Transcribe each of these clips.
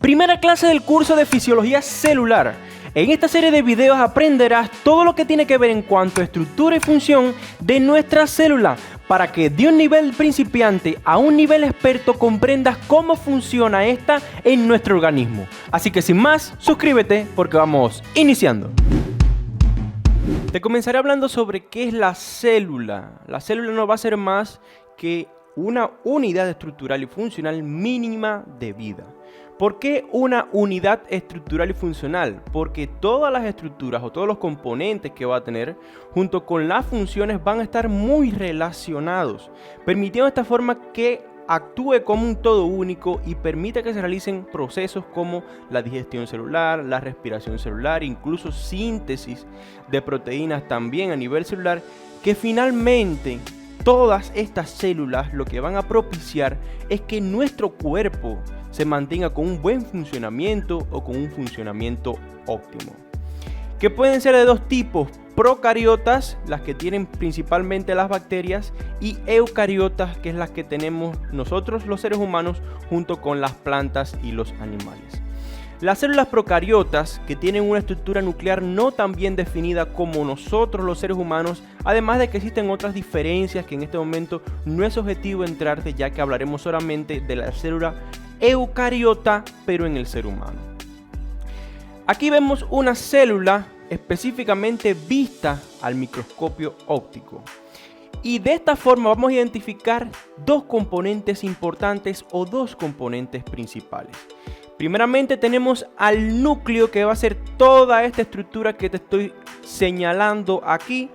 Primera clase del curso de Fisiología Celular. En esta serie de videos aprenderás todo lo que tiene que ver en cuanto a estructura y función de nuestra célula, para que de un nivel principiante a un nivel experto comprendas cómo funciona esta en nuestro organismo. Así que sin más, suscríbete porque vamos iniciando. Te comenzaré hablando sobre qué es la célula. La célula no va a ser más que una unidad estructural y funcional mínima de vida. ¿Por qué una unidad estructural y funcional? Porque todas las estructuras o todos los componentes que va a tener junto con las funciones van a estar muy relacionados, permitiendo de esta forma que actúe como un todo único y permita que se realicen procesos como la digestión celular, la respiración celular, incluso síntesis de proteínas también a nivel celular, que finalmente todas estas células lo que van a propiciar es que nuestro cuerpo se mantenga con un buen funcionamiento o con un funcionamiento óptimo. Que pueden ser de dos tipos: procariotas, las que tienen principalmente las bacterias, y eucariotas, que es las que tenemos nosotros los seres humanos junto con las plantas y los animales. Las células procariotas, que tienen una estructura nuclear no tan bien definida como nosotros los seres humanos, además de que existen otras diferencias que en este momento no es objetivo entrarte, ya que hablaremos solamente de la célula eucariota, pero en el ser humano. Aquí vemos una célula específicamente vista al microscopio óptico. Y de esta forma vamos a identificar dos componentes importantes o dos componentes principales. Primeramente tenemos al núcleo, que va a ser toda esta estructura que te estoy señalando aquí,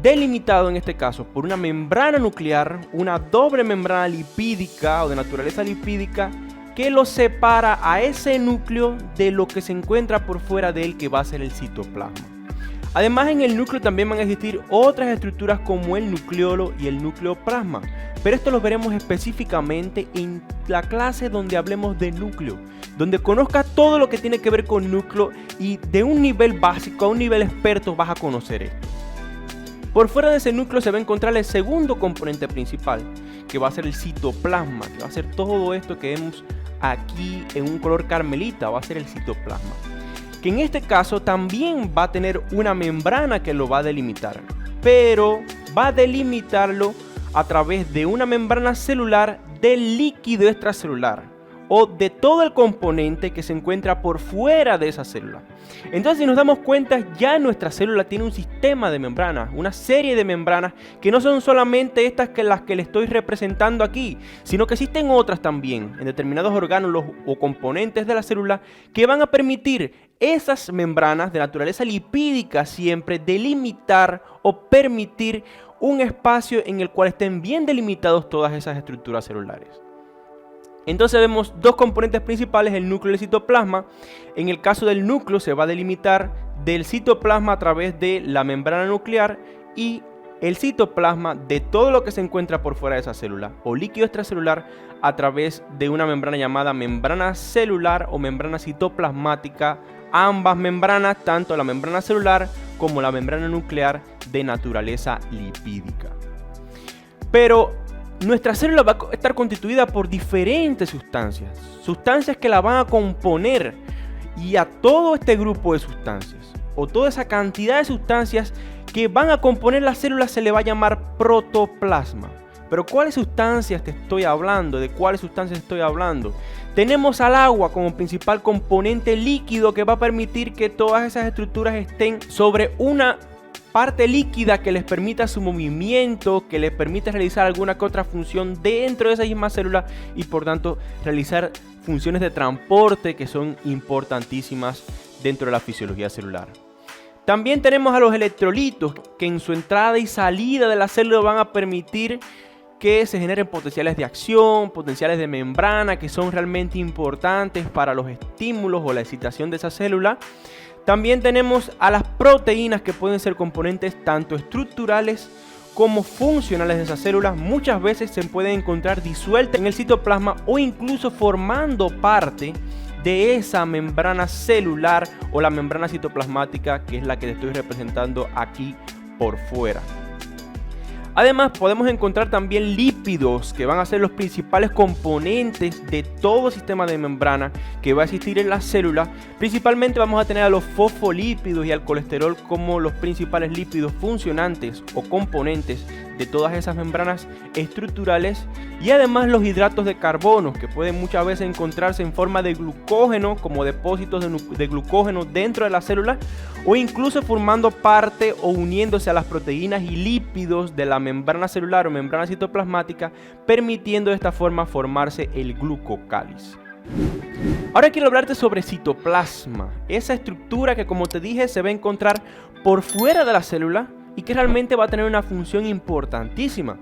delimitado en este caso por una membrana nuclear, una doble membrana lipídica o de naturaleza lipídica que lo separa a ese núcleo de lo que se encuentra por fuera de él, que va a ser el citoplasma. Además, en el núcleo también van a existir otras estructuras como el nucleolo y el nucleoplasma, pero esto lo veremos específicamente en la clase donde hablemos de núcleo, donde conozcas todo lo que tiene que ver con núcleo, y de un nivel básico a un nivel experto vas a conocer esto. Por fuera de ese núcleo se va a encontrar el segundo componente principal, que va a ser el citoplasma, que va a ser todo esto que vemos aquí en un color carmelita, va a ser el citoplasma, que en este caso también va a tener una membrana que lo va a delimitar, pero va a delimitarlo a través de una membrana celular del líquido extracelular o de todo el componente que se encuentra por fuera de esa célula. Entonces, si nos damos cuenta, ya nuestra célula tiene un sistema de membranas, una serie de membranas que no son solamente estas que las que le estoy representando aquí, sino que existen otras también en determinados órganos o componentes de la célula que van a permitir esas membranas de naturaleza lipídica siempre delimitar o permitir un espacio en el cual estén bien delimitados todas esas estructuras celulares. Entonces vemos dos componentes principales, el núcleo y el citoplasma. En el caso del núcleo se va a delimitar del citoplasma a través de la membrana nuclear, y el citoplasma de todo lo que se encuentra por fuera de esa célula o líquido extracelular a través de una membrana llamada membrana celular o membrana citoplasmática. Ambas membranas, tanto la membrana celular como la membrana nuclear, de naturaleza lipídica. Pero nuestra célula va a estar constituida por diferentes sustancias que la van a componer, y a todo este grupo de sustancias o toda esa cantidad de sustancias que van a componer la célula se le va a llamar protoplasma. Pero ¿cuáles sustancias te estoy hablando? ¿De cuáles sustancias estoy hablando? Tenemos al agua como principal componente líquido que va a permitir que todas esas estructuras estén sobre una parte líquida que les permita su movimiento, que les permita realizar alguna que otra función dentro de esa misma célula y por tanto realizar funciones de transporte que son importantísimas dentro de la fisiología celular. También tenemos a los electrolitos, que en su entrada y salida de la célula van a permitir que se generen potenciales de acción, potenciales de membrana, que son realmente importantes para los estímulos o la excitación de esa célula. También tenemos a las proteínas, que pueden ser componentes tanto estructurales como funcionales de esas células. Muchas veces se pueden encontrar disueltas en el citoplasma o incluso formando parte de esa membrana celular o la membrana citoplasmática, que es la que te estoy representando aquí por fuera. Además, podemos encontrar también lípidos lípidos, que van a ser los principales componentes de todo sistema de membrana que va a existir en la célula. Principalmente vamos a tener a los fosfolípidos y al colesterol como los principales lípidos funcionantes o componentes de todas esas membranas estructurales, y además los hidratos de carbono, que pueden muchas veces encontrarse en forma de glucógeno, como depósitos de glucógeno dentro de la célula, o incluso formando parte o uniéndose a las proteínas y lípidos de la membrana celular o membrana citoplasmática, permitiendo de esta forma formarse el glucocáliz. Ahora quiero hablarte sobre citoplasma, esa estructura que, como te dije, se va a encontrar por fuera de la célula y que realmente va a tener una función importantísima,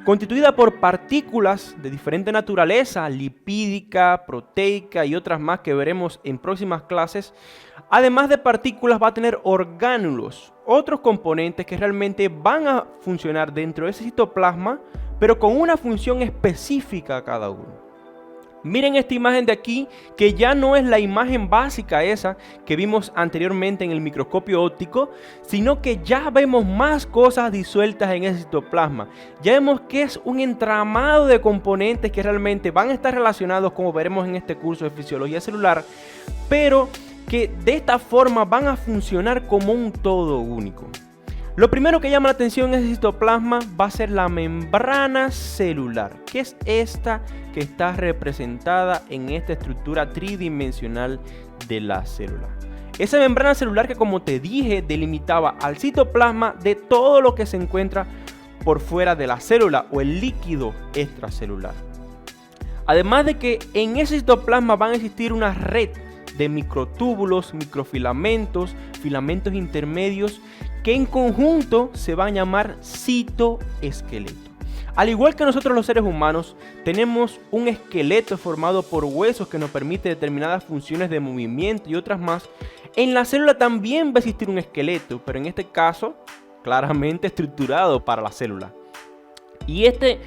constituida por partículas de diferente naturaleza, lipídica, proteica y otras más que veremos en próximas clases. Además de partículas, va a tener orgánulos, otros componentes que realmente van a funcionar dentro de ese citoplasma, pero con una función específica cada uno. Miren esta imagen de aquí, que ya no es la imagen básica esa que vimos anteriormente en el microscopio óptico, sino que ya vemos más cosas disueltas en ese citoplasma. Ya vemos que es un entramado de componentes que realmente van a estar relacionados, como veremos en este curso de fisiología celular, pero que de esta forma van a funcionar como un todo único. Lo primero que llama la atención en ese citoplasma va a ser la membrana celular, que es esta que está representada en esta estructura tridimensional de la célula. Esa membrana celular que, como te dije, delimitaba al citoplasma de todo lo que se encuentra por fuera de la célula o el líquido extracelular. Además de que en ese citoplasma van a existir una red de microtúbulos, microfilamentos, filamentos intermedios, que en conjunto se van a llamar citoesqueleto. Al igual que nosotros los seres humanos, tenemos un esqueleto formado por huesos que nos permite determinadas funciones de movimiento y otras más. En la célula también va a existir un esqueleto, pero en este caso claramente estructurado para la célula. Y este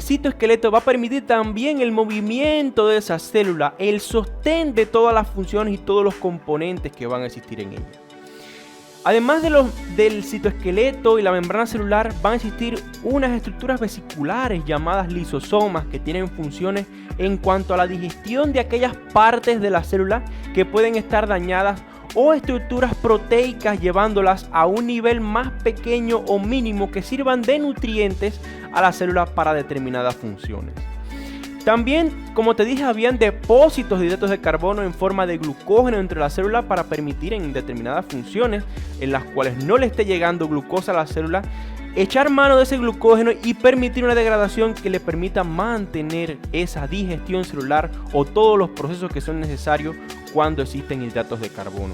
citoesqueleto va a permitir también el movimiento de esa célula, el sostén de todas las funciones y todos los componentes que van a existir en ella. Además del citoesqueleto y la membrana celular, van a existir unas estructuras vesiculares llamadas lisosomas, que tienen funciones en cuanto a la digestión de aquellas partes de la célula que pueden estar dañadas, o estructuras proteicas llevándolas a un nivel más pequeño o mínimo que sirvan de nutrientes a la célula para determinadas funciones. También, como te dije, habían depósitos de hidratos de carbono en forma de glucógeno entre la célula para permitir en determinadas funciones en las cuales no le esté llegando glucosa a la célula, echar mano de ese glucógeno y permitir una degradación que le permita mantener esa digestión celular o todos los procesos que son necesarios cuando existen hidratos de carbono.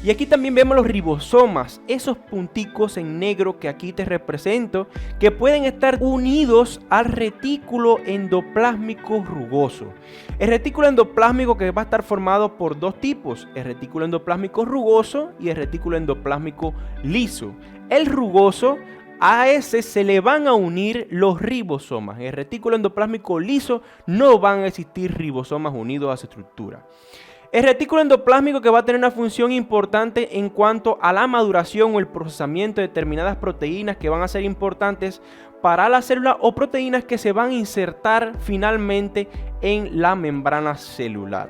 Y aquí también vemos los ribosomas, esos punticos en negro que aquí te represento, que pueden estar unidos al retículo endoplásmico rugoso. El retículo endoplásmico, que va a estar formado por dos tipos, el retículo endoplásmico rugoso y el retículo endoplásmico liso. El rugoso, a ese se le van a unir los ribosomas. En el retículo endoplásmico liso no van a existir ribosomas unidos a su estructura. El retículo endoplásmico, que va a tener una función importante en cuanto a la maduración o el procesamiento de determinadas proteínas que van a ser importantes para la célula, o proteínas que se van a insertar finalmente en la membrana celular.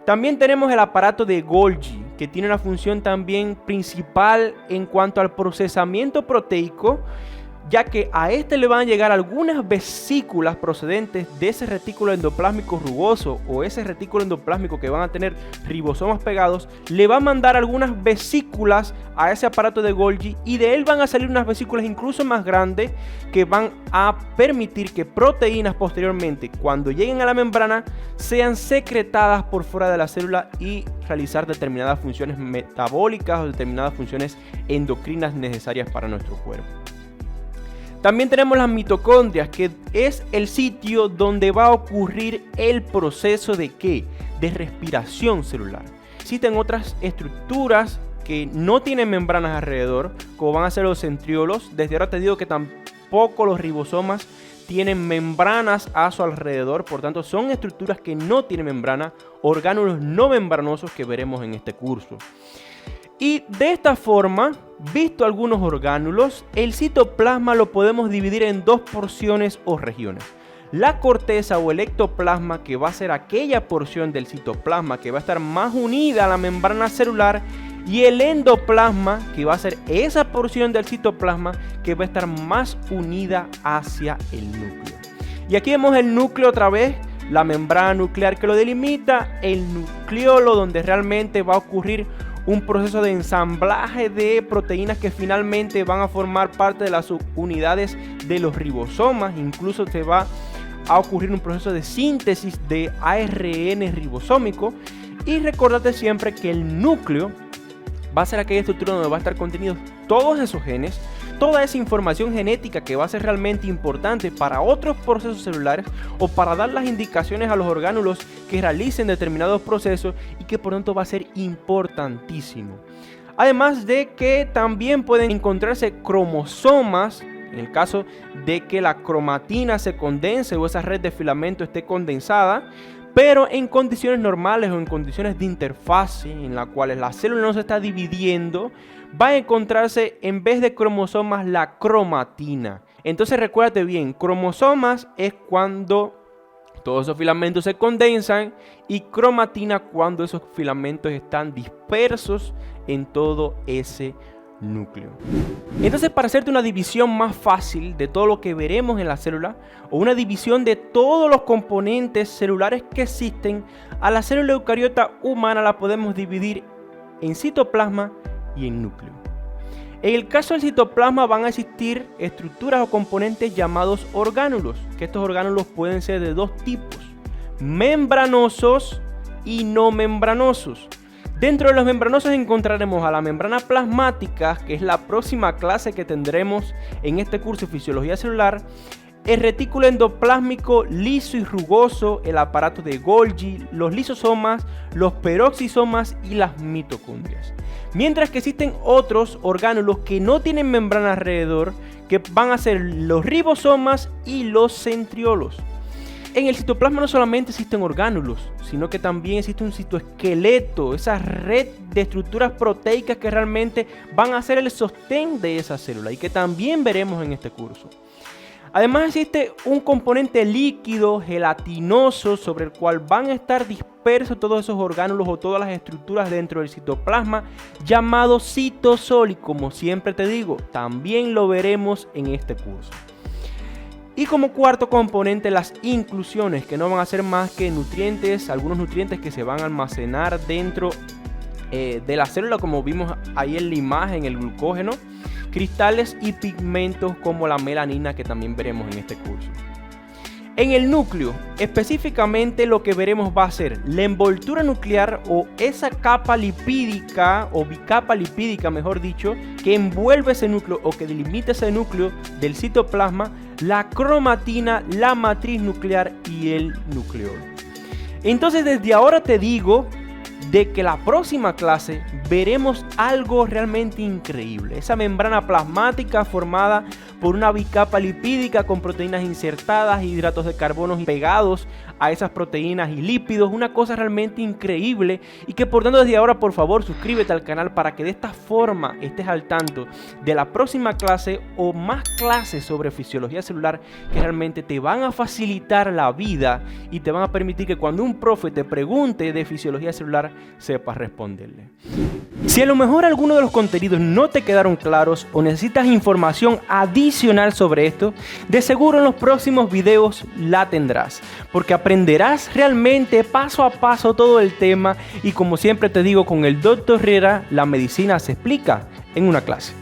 También tenemos el aparato de Golgi, que tiene una función también principal en cuanto al procesamiento proteico, ya que a este le van a llegar algunas vesículas procedentes de ese retículo endoplásmico rugoso o ese retículo endoplásmico que van a tener ribosomas pegados, le va a mandar algunas vesículas a ese aparato de Golgi, y de él van a salir unas vesículas incluso más grandes que van a permitir que proteínas posteriormente, cuando lleguen a la membrana, sean secretadas por fuera de la célula y realizar determinadas funciones metabólicas o determinadas funciones endocrinas necesarias para nuestro cuerpo. También tenemos las mitocondrias, que es el sitio donde va a ocurrir el proceso de ¿qué? De respiración celular. Existen otras estructuras que no tienen membranas alrededor, como van a ser los centriolos. Desde ahora te digo que tampoco los ribosomas tienen membranas a su alrededor, por tanto son estructuras que no tienen membrana, orgánulos no membranosos que veremos en este curso. Y de esta forma visto algunos orgánulos, el citoplasma lo podemos dividir en dos porciones o regiones. La corteza o el ectoplasma, que va a ser aquella porción del citoplasma que va a estar más unida a la membrana celular, y el endoplasma, que va a ser esa porción del citoplasma que va a estar más unida hacia el núcleo. Y aquí vemos el núcleo otra vez, la membrana nuclear que lo delimita, el nucleolo donde realmente va a ocurrir un proceso de ensamblaje de proteínas que finalmente van a formar parte de las subunidades de los ribosomas. Incluso se va a ocurrir un proceso de síntesis de ARN ribosómico. Y recordate siempre que el núcleo va a ser aquella estructura donde va a estar contenidos todos esos genes, toda esa información genética que va a ser realmente importante para otros procesos celulares o para dar las indicaciones a los orgánulos que realicen determinados procesos, y que por tanto va a ser importantísimo. Además de que también pueden encontrarse cromosomas en el caso de que la cromatina se condense o esa red de filamento esté condensada, pero en condiciones normales o en condiciones de interfase en las cuales la célula no se está dividiendo, va a encontrarse en vez de cromosomas la cromatina. Entonces recuérdate bien, cromosomas es cuando todos esos filamentos se condensan, y cromatina cuando esos filamentos están dispersos en todo ese núcleo. Entonces, para hacerte una división más fácil de todo lo que veremos en la célula, o una división de todos los componentes celulares que existen, a la célula eucariota humana la podemos dividir en citoplasma y en núcleo. En el caso del citoplasma van a existir estructuras o componentes llamados orgánulos, que estos orgánulos pueden ser de dos tipos: membranosos y no membranosos. Dentro de los membranosos encontraremos a la membrana plasmática, que es la próxima clase que tendremos en este curso de fisiología celular, el retículo endoplásmico liso y rugoso, el aparato de Golgi, los lisosomas, los peroxisomas y las mitocondrias. Mientras que existen otros orgánulos que no tienen membrana alrededor, que van a ser los ribosomas y los centriolos. En el citoplasma no solamente existen orgánulos, sino que también existe un citoesqueleto, esa red de estructuras proteicas que realmente van a ser el sostén de esa célula y que también veremos en este curso. Además existe un componente líquido, gelatinoso, sobre el cual van a estar dispersos todos esos orgánulos o todas las estructuras dentro del citoplasma, llamado citosol, y como siempre te digo, también lo veremos en este curso. Y como cuarto componente, las inclusiones, que no van a ser más que nutrientes, algunos nutrientes que se van a almacenar dentro de la célula, como vimos ahí en la imagen, el glucógeno, cristales y pigmentos como la melanina, que también veremos en este curso. En el núcleo, específicamente lo que veremos va a ser la envoltura nuclear, o esa capa lipídica o bicapa lipídica, mejor dicho, que envuelve ese núcleo o que delimita ese núcleo del citoplasma, la cromatina, la matriz nuclear y el nucleolo. Entonces, desde ahora te digo de que la próxima clase veremos algo realmente increíble. Esa membrana plasmática formada por una bicapa lipídica con proteínas insertadas, hidratos de carbono pegados a esas proteínas y lípidos, una cosa realmente increíble, y que por tanto desde ahora por favor suscríbete al canal para que de esta forma estés al tanto de la próxima clase o más clases sobre fisiología celular que realmente te van a facilitar la vida y te van a permitir que cuando un profe te pregunte de fisiología celular sepas responderle. Si a lo mejor alguno de los contenidos no te quedaron claros o necesitas información adicional sobre esto, de seguro en los próximos videos la tendrás, porque aprenderás realmente paso a paso todo el tema, y como siempre te digo, con el Dr. Riera la medicina se explica en una clase.